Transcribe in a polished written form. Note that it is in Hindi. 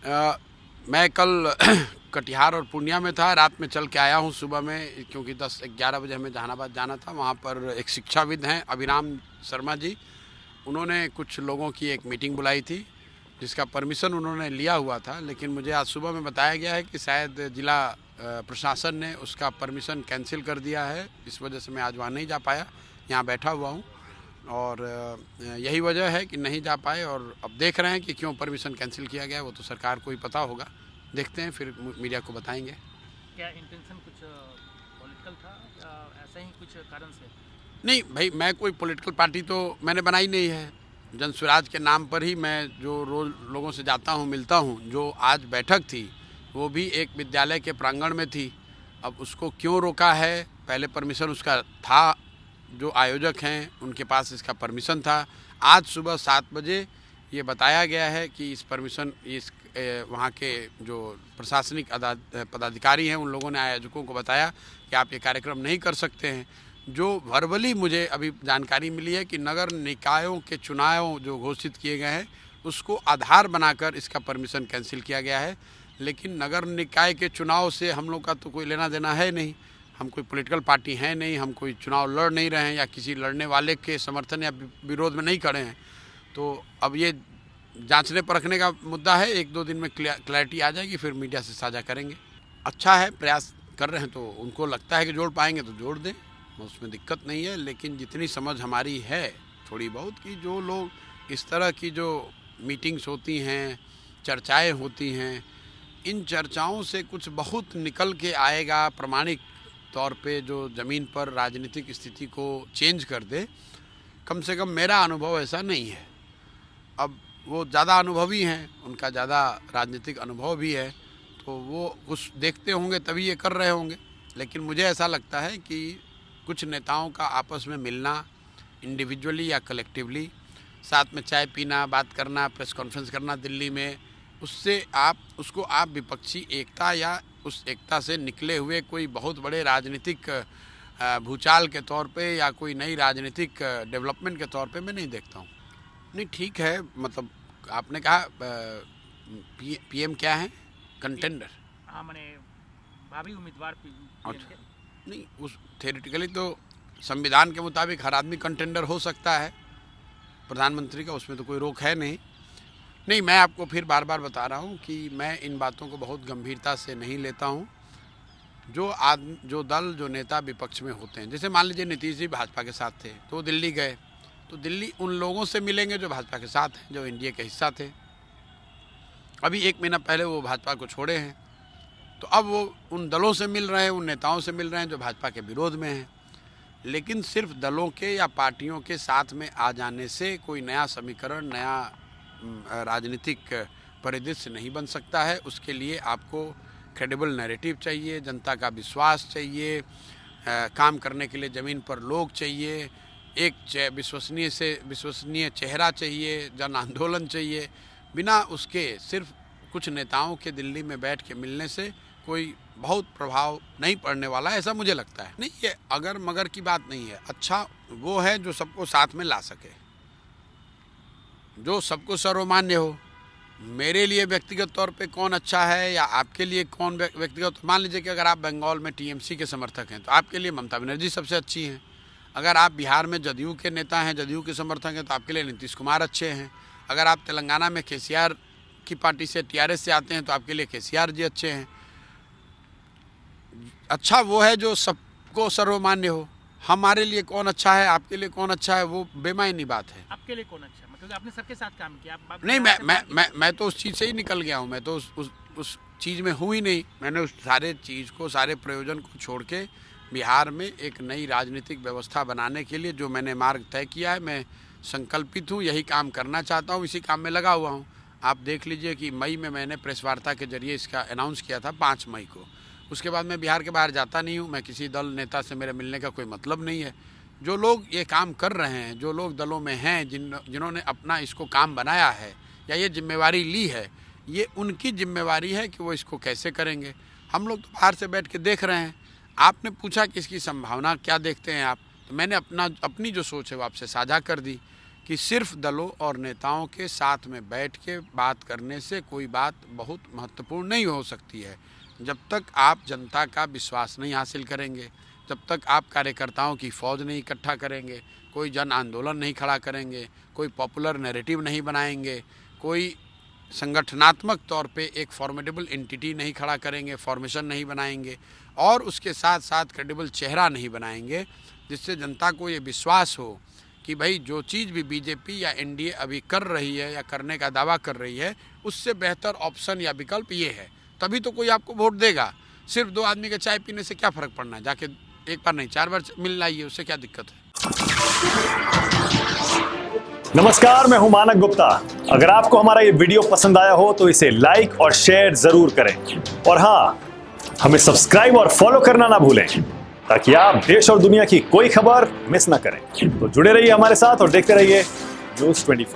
मैं कल कटिहार और पूर्णिया में था, रात में चल के आया हूँ सुबह में, क्योंकि 10-11 बजे हमें जहानाबाद जाना था। वहाँ पर एक शिक्षाविद हैं अभिराम शर्मा जी, उन्होंने कुछ लोगों की एक मीटिंग बुलाई थी जिसका परमिशन उन्होंने लिया हुआ था, लेकिन मुझे आज सुबह में बताया गया है कि शायद जिला प्रशासन ने उसका परमिशन कैंसिल कर दिया है। इस वजह से मैं आज वहाँ नहीं जा पाया, यहाँ बैठा हुआ हूँ और यही वजह है कि नहीं जा पाए। और अब देख रहे हैं कि क्यों परमिशन कैंसिल किया गया, वो तो सरकार को ही पता होगा। देखते हैं, फिर मीडिया को बताएंगे। क्या इंटेंशन कुछ पॉलिटिकल था या ऐसा ही कुछ कारण से? नहीं भाई, मैं कोई पॉलिटिकल पार्टी तो मैंने बनाई नहीं है। जन स्वराज के नाम पर ही मैं जो रोज़ लोगों से जाता हूँ, मिलता हूँ। जो आज बैठक थी वो भी एक विद्यालय के प्रांगण में थी। अब उसको क्यों रोका है, पहले परमिशन उसका था, जो आयोजक हैं उनके पास इसका परमिशन था। आज सुबह 7 बजे ये बताया गया है कि इस परमिशन वहाँ के जो प्रशासनिक पदाधिकारी हैं उन लोगों ने आयोजकों को बताया कि आप ये कार्यक्रम नहीं कर सकते हैं। जो वर्बली मुझे अभी जानकारी मिली है कि नगर निकायों के चुनाव जो घोषित किए गए हैं उसको आधार बनाकर इसका परमिशन कैंसिल किया गया है। लेकिन नगर निकाय के चुनाव से हम लोग का तो कोई लेना देना है नहीं। हम कोई पॉलिटिकल पार्टी है नहीं, हम कोई चुनाव लड़ नहीं रहे हैं या किसी लड़ने वाले के समर्थन या विरोध में नहीं खड़े हैं। तो अब ये जांचने परखने का मुद्दा है, 1-2 दिन में क्लैरिटी आ जाएगी, फिर मीडिया से साझा करेंगे। अच्छा है, प्रयास कर रहे हैं तो उनको लगता है कि जोड़ पाएंगे तो जोड़ दें, उसमें दिक्कत नहीं है। लेकिन जितनी समझ हमारी है थोड़ी बहुत, कि जो लोग इस तरह की जो मीटिंग्स होती हैं, चर्चाएँ होती हैं, इन चर्चाओं से कुछ बहुत निकल के आएगा प्रमाणिक तौर पे जो ज़मीन पर राजनीतिक स्थिति को चेंज कर दे, कम से कम मेरा अनुभव ऐसा नहीं है। अब वो ज़्यादा अनुभवी हैं, उनका ज़्यादा राजनीतिक अनुभव भी है, तो वो कुछ देखते होंगे तभी ये कर रहे होंगे। लेकिन मुझे ऐसा लगता है कि कुछ नेताओं का आपस में मिलना, इंडिविजुअली या कलेक्टिवली, साथ में चाय पीना, बात करना, प्रेस कॉन्फ्रेंस करना दिल्ली में, उससे आप विपक्षी एकता या उस एकता से निकले हुए कोई बहुत बड़े राजनीतिक भूचाल के तौर पे या कोई नई राजनीतिक डेवलपमेंट के तौर पे मैं नहीं देखता हूँ। नहीं, ठीक है, मतलब आपने कहा पीएम क्या है, कंटेंडर? हाँ, मैंने भावी उम्मीदवार अच्छा, नहीं, उस थ्योरेटिकली तो संविधान के मुताबिक हर आदमी कंटेंडर हो सकता है प्रधानमंत्री का, उसमें तो कोई रोक है नहीं। नहीं, मैं आपको फिर बार बार बता रहा हूँ कि मैं इन बातों को बहुत गंभीरता से नहीं लेता हूँ। जो दल, जो नेता विपक्ष में होते हैं, जैसे मान लीजिए नीतीश जी भाजपा के साथ थे तो वो दिल्ली गए, तो दिल्ली उन लोगों से मिलेंगे जो भाजपा के साथ हैं, जो एनडीए के हिस्सा थे। अभी 1 महीना पहले वो भाजपा को छोड़े हैं, तो अब वो उन दलों से मिल रहे हैं, उन नेताओं से मिल रहे हैं जो भाजपा के विरोध में हैं। लेकिन सिर्फ दलों के या पार्टियों के साथ में आ जाने से कोई नया समीकरण, नया राजनीतिक परिदृश्य नहीं बन सकता है। उसके लिए आपको क्रेडिबल नैरेटिव चाहिए, जनता का विश्वास चाहिए, काम करने के लिए ज़मीन पर लोग चाहिए, एक विश्वसनीय चेहरा चाहिए, जन आंदोलन चाहिए। बिना उसके सिर्फ कुछ नेताओं के दिल्ली में बैठ के मिलने से कोई बहुत प्रभाव नहीं पड़ने वाला है, ऐसा मुझे लगता है। नहीं, ये अगर मगर की बात नहीं है। अच्छा वो है जो सबको साथ में ला सके, जो सबको सर्वमान्य हो। मेरे लिए व्यक्तिगत तौर पे कौन अच्छा है या आपके लिए कौन व्यक्तिगत, मान लीजिए कि अगर आप बंगाल में टीएमसी के समर्थक हैं तो आपके लिए ममता बनर्जी सबसे अच्छी हैं। अगर आप बिहार में जदयू के नेता हैं, जदयू के समर्थक हैं, तो आपके लिए नीतीश कुमार अच्छे हैं। अगर आप तेलंगाना में केसीआर की पार्टी से, टीआरएस से आते हैं, तो आपके लिए केसीआर जी अच्छे हैं। अच्छा वो है जो सबको सर्वमान्य हो। हमारे लिए कौन अच्छा है, आपके लिए कौन अच्छा है, वो बेमायनी बात है। आपके लिए कौन अच्छा है? मतलब आपने सबके साथ काम किया। नहीं, मैं तो उस चीज़ से ही निकल गया हूँ। मैं तो उस चीज़ में हूँ ही नहीं। मैंने उस सारे चीज़ को, सारे प्रयोजन को छोड़ के बिहार में एक नई राजनीतिक व्यवस्था बनाने के लिए जो मैंने मार्ग तय किया है, मैं संकल्पित हूँ, यही काम करना चाहता हूँ, इसी काम में लगा हुआ हूँ। आप देख लीजिए कि मई में मैंने प्रेस वार्ता के जरिए इसका अनाउंस किया था, 5 मई को। उसके बाद मैं बिहार के बाहर जाता नहीं हूँ। मैं किसी दल नेता से मेरे मिलने का कोई मतलब नहीं है। जो लोग ये काम कर रहे हैं, जो लोग दलों में हैं, जिन्होंने अपना इसको काम बनाया है या ये जिम्मेवारी ली है, ये उनकी जिम्मेवारी है कि वो इसको कैसे करेंगे। हम लोग तो बाहर से बैठ के देख रहे हैं। आपने पूछा कि इसकी संभावना क्या देखते हैं आप, तो मैंने अपनी जो सोच है वो आपसे साझा कर दी कि सिर्फ दलों और नेताओं के साथ में बैठ के बात करने से कोई बात बहुत महत्वपूर्ण नहीं हो सकती है। जब तक आप जनता का विश्वास नहीं हासिल करेंगे, जब तक आप कार्यकर्ताओं की फ़ौज नहीं इकट्ठा करेंगे, कोई जन आंदोलन नहीं खड़ा करेंगे, कोई पॉपुलर नैरेटिव नहीं बनाएंगे, कोई संगठनात्मक तौर पे एक फॉर्मेडेबल एंटिटी नहीं खड़ा करेंगे, फॉर्मेशन नहीं बनाएंगे और उसके साथ साथ क्रेडिबल चेहरा नहीं बनाएंगे, जिससे जनता को ये विश्वास हो कि भाई जो चीज़ भी बीजेपी या एनडीए अभी कर रही है या करने का दावा कर रही है, उससे बेहतर ऑप्शन या विकल्प ये है, तभी तो कोई आपको वोट देगा। सिर्फ 2 आदमी के चाय पीने से क्या फ़र्क पड़ना है, जाके एक बार नहीं 4 बार मिल लाइए, उससे क्या दिक्कत है। नमस्कार, मैं हूं मानक गुप्ता। अगर आपको हमारा ये वीडियो पसंद आया हो तो इसे लाइक और शेयर जरूर करें और हाँ, हमें सब्सक्राइब और फॉलो करना ना भूलें ताकि आप देश और दुनिया की कोई खबर मिस ना करें। तो जुड़े रहिए हमारे साथ और देखते रहिए न्यूज़ 24।